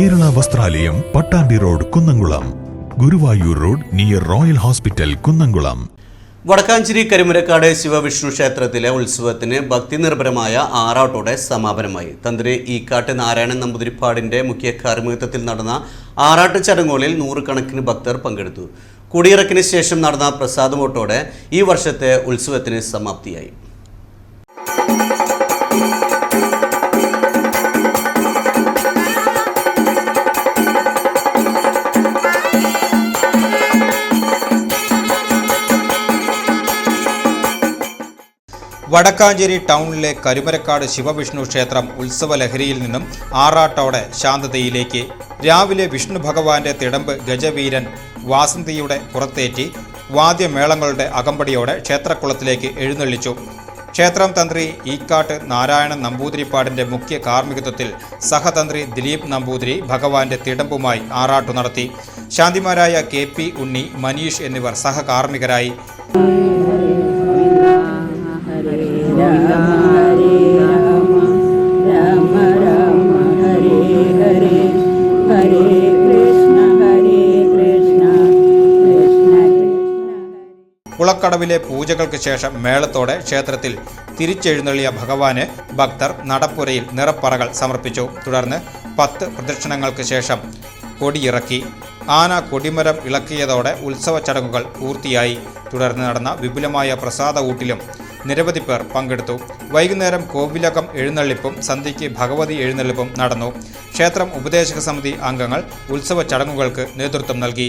Kerala Vastralayam, Pattambi road, Kunnamkulam. Guruvayur road near royal hospital, Kunnamkulam. Vadakkanchery Karimarakkad Sivavishnu ക്ഷേത്രത്തിലെ ഉത്സവത്തിന് ഭക്തിനിർഭരമായ ആറാട്ടോടെ സമാപനമായി. തന്ത്രി ഈക്കാട്ട് നാരായണൻ നമ്പൂതിരിപ്പാടിന്റെ മുഖ്യ കാർമ്മികത്വത്തിൽ നടന്ന ആറാട്ട് ചടങ്ങുകളിൽ നൂറുകണക്കിന് ഭക്തർ പങ്കെടുത്തു. കുടിയിറക്കിന് ശേഷം നടന്ന പ്രസാദമോട്ടോടെ ഈ വർഷത്തെ ഉത്സവത്തിന് സമാപ്തിയായി. വടക്കാഞ്ചേരി ടൗണിലെ കരുമരക്കാട് ശിവവിഷ്ണു ക്ഷേത്രം ഉത്സവലഹരിയിൽ നിന്നും ആറാട്ടോടെ ശാന്തതയിലേക്ക്. രാവിലെ വിഷ്ണു ഭഗവാന്റെ തിടമ്പ് ഗജവീരൻ വാസന്തിയുടെ പുറത്തേറ്റി വാദ്യമേളങ്ങളുടെ അകമ്പടിയോടെ ക്ഷേത്രക്കുളത്തിലേക്ക് എഴുന്നള്ളിച്ചു. ക്ഷേത്രം തന്ത്രി ഈക്കാട്ട് നാരായണൻ നമ്പൂതിരിപ്പാടിന്റെ മുഖ്യ കാർമ്മികത്വത്തിൽ സഹതന്ത്രി ദിലീപ് നമ്പൂതിരി ഭഗവാന്റെ തിടമ്പുമായി ആറാട്ടു നടത്തി. ശാന്തിമാരായ KP ഉണ്ണി, മനീഷ് എന്നിവർ സഹകാർമ്മികരായി. കുളക്കടവിലെ പൂജകൾക്ക് ശേഷം മേളത്തോടെ ക്ഷേത്രത്തിൽ തിരിച്ചെഴുന്നള്ളിയ ഭഗവാന് ഭക്തർ നടപ്പുരയിൽ നിറപ്പറകൾ സമർപ്പിച്ചു. തുടർന്ന് 10 പ്രദക്ഷിണങ്ങൾക്ക് ശേഷം കൊടിയിറക്കി. ആന കൊടിമരം ഇളക്കിയതോടെ ഉത്സവ ചടങ്ങുകൾ പൂർത്തിയായി. തുടർന്ന് നടന്ന വിപുലമായ പ്രസാദ ഊട്ടിലും നിരവധി പേർ പങ്കെടുത്തു. വൈകുന്നേരം കോവിലകം എഴുന്നള്ളിപ്പും സന്ധ്യയ്ക്ക് ഭഗവതി എഴുന്നള്ളിപ്പും നടന്നു. ക്ഷേത്രം ഉപദേശക സമിതി അംഗങ്ങൾ ഉത്സവ ചടങ്ങുകൾക്ക് നേതൃത്വം നൽകി.